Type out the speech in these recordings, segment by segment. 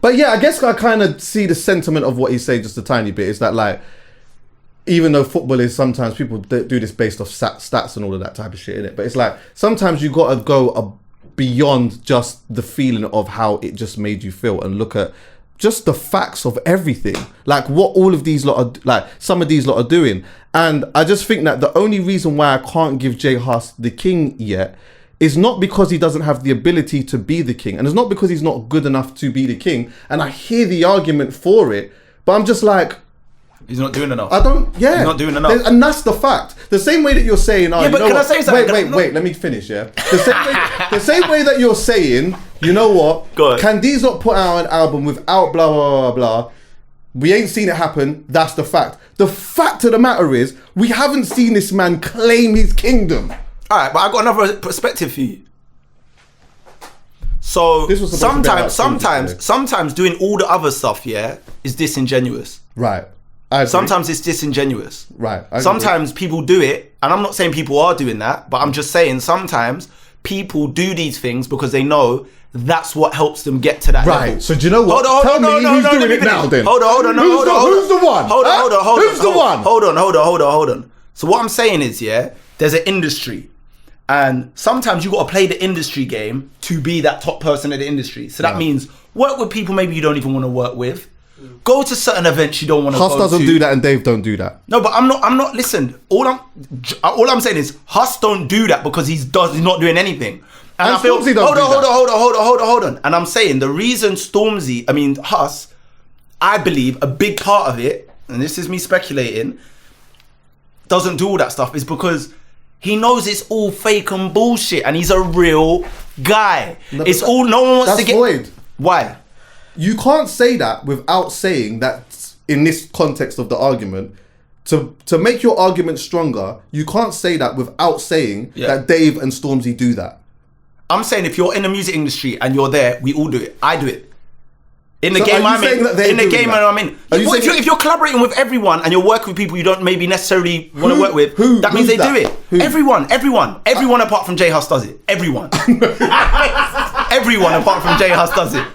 But yeah, I guess I kind of see the sentiment of what he's saying just a tiny bit. Is that like, even though football is sometimes people do this based off stats and all of that type of shit in it, but it's like sometimes you got to go beyond just the feeling of how it just made you feel and look at just the facts of everything, like what all of these lot are, like some of these lot are doing. And I just think that the only reason why I can't give Jay Huss the king yet is not because he doesn't have the ability to be the king, and it's not because he's not good enough to be the king. And I hear the argument for it, but I'm just like, he's not doing enough. I don't. Yeah, he's not doing enough, and that's the fact. The same way that you're saying, oh, yeah, but you know can what? I say something? Wait. Let me finish. Yeah, the same way that you're saying, you know what? Go on. Can these not put out an album without blah blah blah blah? We ain't seen it happen. That's the fact. The fact of the matter is, we haven't seen this man claim his kingdom. All right, but I got another perspective for you. So This was sometimes doing all the other stuff, yeah, is disingenuous. Right. Sometimes it's disingenuous. Right. Sometimes people do it, and I'm not saying people are doing that, but I'm just saying sometimes people do these things because they know that's what helps them get to that level. Right. So do you know what? Hold on, Tell me who's doing it now then. Hold on. Who's the one? Hold on. So what I'm saying is, yeah, there's an industry. And sometimes you got to play the industry game to be that top person in the industry. So that means work with people maybe you don't even want to work with. Go to certain events you don't want to go to. Huss doesn't do that and Dave don't do that. No, but I'm not. Listen, all I'm saying is Huss don't do that because he's not doing anything. And I feel, hold on. And I'm saying the reason Huss, I believe a big part of it, and this is me speculating, doesn't do all that stuff is because he knows it's all fake and bullshit, and he's a real guy. No one wants to get. Void. Why? You can't say that without saying that in this context of the argument. To make your argument stronger, you can't say that without saying that Dave and Stormzy do that. I'm saying if you're in the music industry and you're there, we all do it. I do it. In the game I'm in. If you're collaborating with everyone and you're working with people you don't maybe necessarily want to work with, that means they do it. Everyone apart from Jay Huss does it. Everyone apart from Jay Huss does it.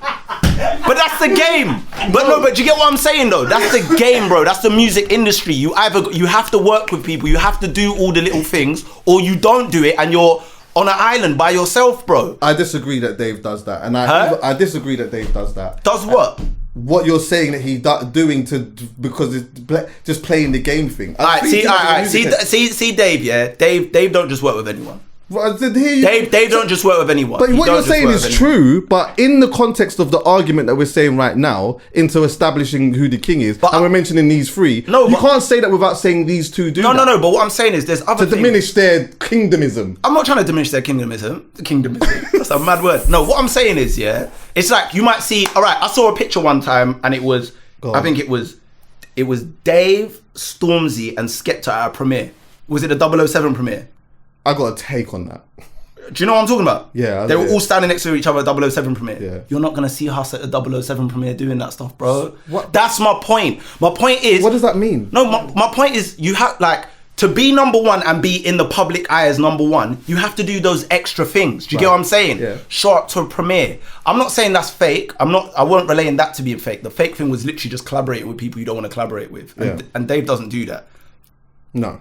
But that's the game. But do you get what I'm saying though? That's the game, bro. That's the music industry. You have to work with people. You have to do all the little things, or you don't do it and you're on an island by yourself, bro. I disagree that Dave does that, and I disagrave that Dave does that. Does what? What you're saying that he's doing because it's just playing the game thing. See, Dave. Yeah, Dave don't just work with anyone. Dave don't just work with anyone. But what you're saying is true, but in the context of the argument that we're saying right now, into establishing who the king is, and we're mentioning these three, you can't say that without saying these two do that. No, but what I'm saying is there's other things. To diminish their kingdomism. I'm not trying to diminish their kingdomism. That's a mad word. No, what I'm saying is, yeah, it's like you might see, alright, I saw a picture one time and it was, I think it was Dave, Stormzy and Skepta at a premiere. Was it a 007 premiere? I got a take on that. Do you know what I'm talking about? Yeah. They were all standing next to each other at 007 premiere. Yeah. You're not going to see us at a 007 premiere doing that stuff, bro. What? That's my point. My point is... What does that mean? No, my point is you have, like, to be number one and be in the public eye as number one, you have to do those extra things. Do you get what I'm saying? Yeah. Show up to a premiere. I'm not saying that's fake. I won't relaying that to being fake. The fake thing was literally just collaborating with people you don't want to collaborate with. And Dave doesn't do that. No.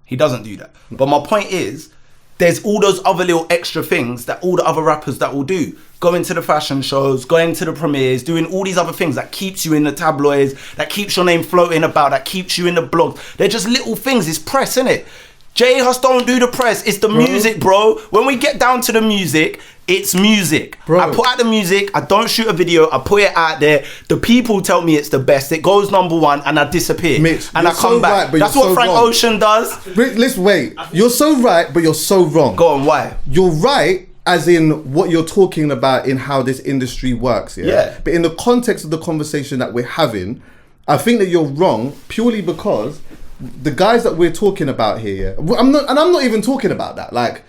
He doesn't do that. But my point is, there's all those other little extra things that all the other rappers that will do. Going to the fashion shows, going to the premieres, doing all these other things that keeps you in the tabloids, that keeps your name floating about, that keeps you in the blogs. They're just little things. It's press, innit? Jay Huss don't do the press. It's the music, bro. When we get down to the music, it's music. Bro. I put out the music. I don't shoot a video. I put it out there. The people tell me it's the best. It goes number one and I disappear. Mitch, and I come back. That's what Frank Ocean does. Listen, wait. You're so right, but you're so wrong. Go on, why? You're right as in what you're talking about in how this industry works, yeah? But in the context of the conversation that we're having, I think that you're wrong purely because the guys that we're talking about here, I'm not even talking about that. Like,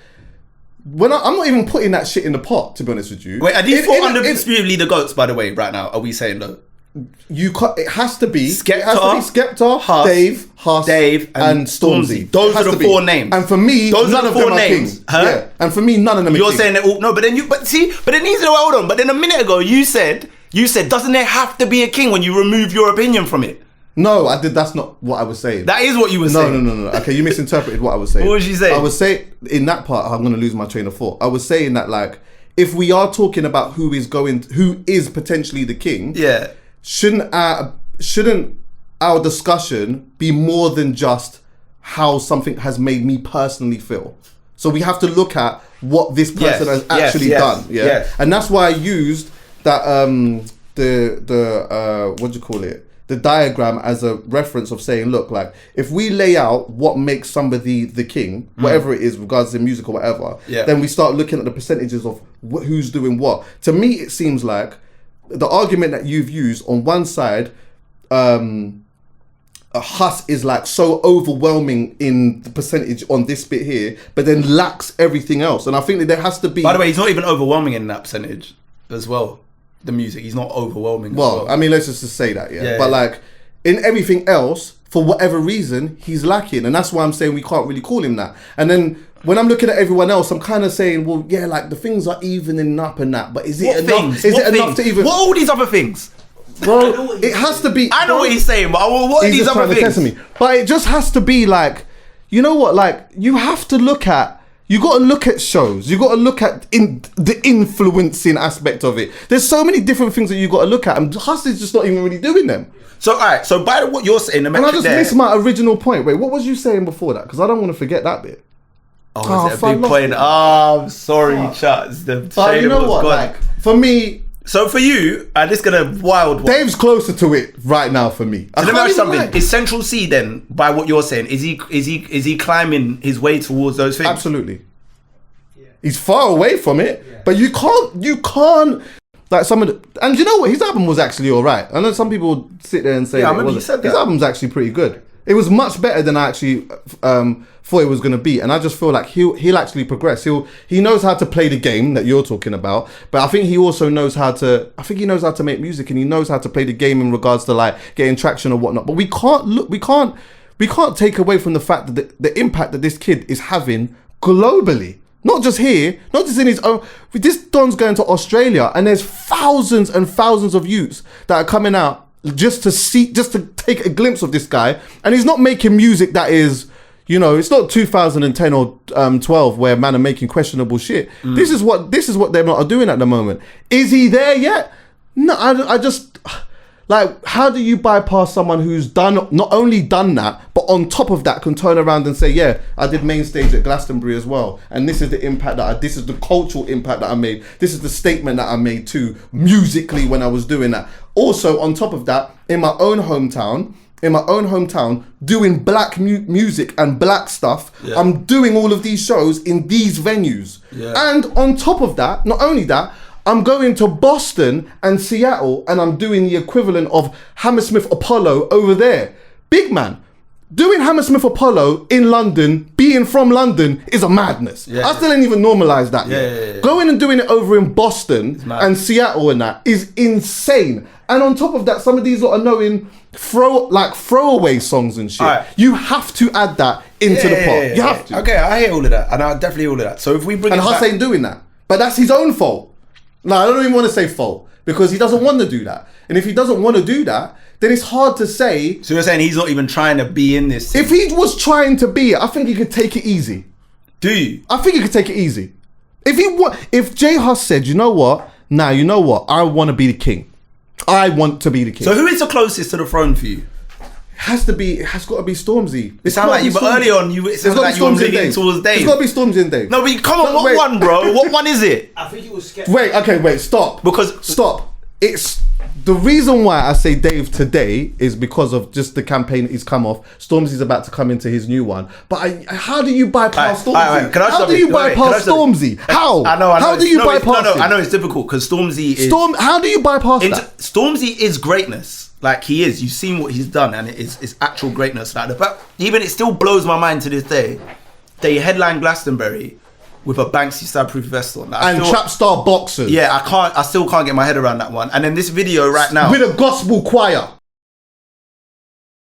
I'm not even putting that shit in the pot, to be honest with you. Wait, are these four undisputably the GOATs, by the way, right now? Are we saying though? It has to be Skepta, Huss, Dave, and Stormzy. Those are the four names. And for me, none of them are kings. Yeah. And for me, none of them are kings. You're saying that all, no, but then these are, hold on, but then a minute ago you said You said, doesn't there have to be a king when you remove your opinion from it? No, I did. That's not what I was saying. That is what you were saying. No. Okay, you misinterpreted what I was saying. What was you saying? I was saying, in that part, I'm going to lose my train of thought. I was saying that, like, if we are talking about who is potentially the king, Yeah. shouldn't our discussion be more than just how something has made me personally feel? So we have to look at what this person has actually done. Yeah. Yes. And that's why I used that what do you call it? The diagram as a reference of saying, look, like, if we lay out what makes somebody the king, whatever it is, regards to music or whatever, then we start looking at the percentages of who's doing what. To me, it seems like the argument that you've used on one side, Huss is like so overwhelming in the percentage on this bit here, but then lacks everything else. And I think that there has to be... By the way, he's not even overwhelming in that percentage as well. The music, he's not overwhelming. Well, I mean, let's just say that, but like in everything else, for whatever reason, he's lacking, and that's why I'm saying we can't really call him that. And then when I'm looking at everyone else, I'm kind of saying, well, yeah, like the things are evening up and that, but is it enough? Is it enough to even? What are all these other things? Bro, it has to be. I know what he's saying, but what are these other things? Me. But it just has to be like, you know what? Like, you have to look at. You got to look at shows. You got to look at the influencing aspect of it. There's so many different things that you got to look at, and Huss is just not even really doing them. So, all right. So, by what you're saying, the metric and I just missed my original point. Wait, what was you saying before that? Because I don't want to forget that bit. Oh, is it a big point? I'm sorry, chat. But you know what? Like, for me. So for you, and this is gonna wild one. Dave's closer to it right now for me. So let me ask you something. Like. Is Central C then, by what you're saying, is he climbing his way towards those things? Absolutely. Yeah. He's far away from it, but you can't like some of the, and you know what, his album was actually alright. I know some people sit there and say his album's actually pretty good. It was much better than I actually thought it was going to be, and I just feel like he'll actually progress. He knows how to play the game that you're talking about, but I think he also knows how to. I think he knows how to make music, and he knows how to play the game in regards to like getting traction or whatnot. But we can't take away from the fact that the impact that this kid is having globally. Not just here, not just in his own. This Don's going to Australia, and there's thousands and thousands of youths that are coming out just to take a glimpse of this guy, and he's not making music that is, you know, it's not 2010 or 12 where man are making questionable shit. This is what they're not doing at the moment. Is he there yet? No, I just like, how do you bypass someone who's not only done that, but on top of that can turn around and say, yeah, I did main stage at Glastonbury as well, and this is the impact this is the cultural impact that I made. This is the statement that I made too musically when I was doing that. Also, on top of that, in my own hometown, doing black music and black stuff, I'm doing all of these shows in these venues. And on top of that, not only that, I'm going to Boston and Seattle, and I'm doing the equivalent of Hammersmith Apollo over there. Big man, doing Hammersmith Apollo in London, being from London, is a madness. I still ain't even normalized that yet. Going and doing it over in Boston and Seattle and that is insane. And on top of that, some of these lot are knowing throwaway songs and shit. Right. You have to add that into the pot. You have to. Okay, I hear all of that, and I definitely hear all of that. So if we bring Huss ain't doing that, but that's his own fault. No, I don't even want to say fault, because he doesn't want to do that. And if he doesn't want to do that, then it's hard to say. So you're saying he's not even trying to be in this? If he was trying to be, I think he could take it easy. Do you? I think he could take it easy. If J Huss said, you know what? I want to be the king. I want to be the king. So who is the closest to the throne for you? It has got to be Stormzy. It sounds like you, but early on, it sounded like you were leaning towards Dave. It's got to be Stormzy and Dave. No, but come on, what one, bro? What one is it? I think he was skeptical. Wait, stop. Stop. It's the reason why I say Dave today is because of just the campaign that he's come off. Stormzy's about to come into his new one. But how do you bypass Stormzy? How do you bypass Stormzy? How? I know. How do you bypass him? I know it's difficult because Stormzy is... How do you bypass that? Stormzy is greatness. Like, he is. You've seen what he's done, and it's actual greatness. Like, but even it still blows my mind to this day. They headline Glastonbury with a Banksy stab-proof vest on. Like, and trap star boxers. Yeah, I still can't get my head around that one. And then this video right now with a gospel choir.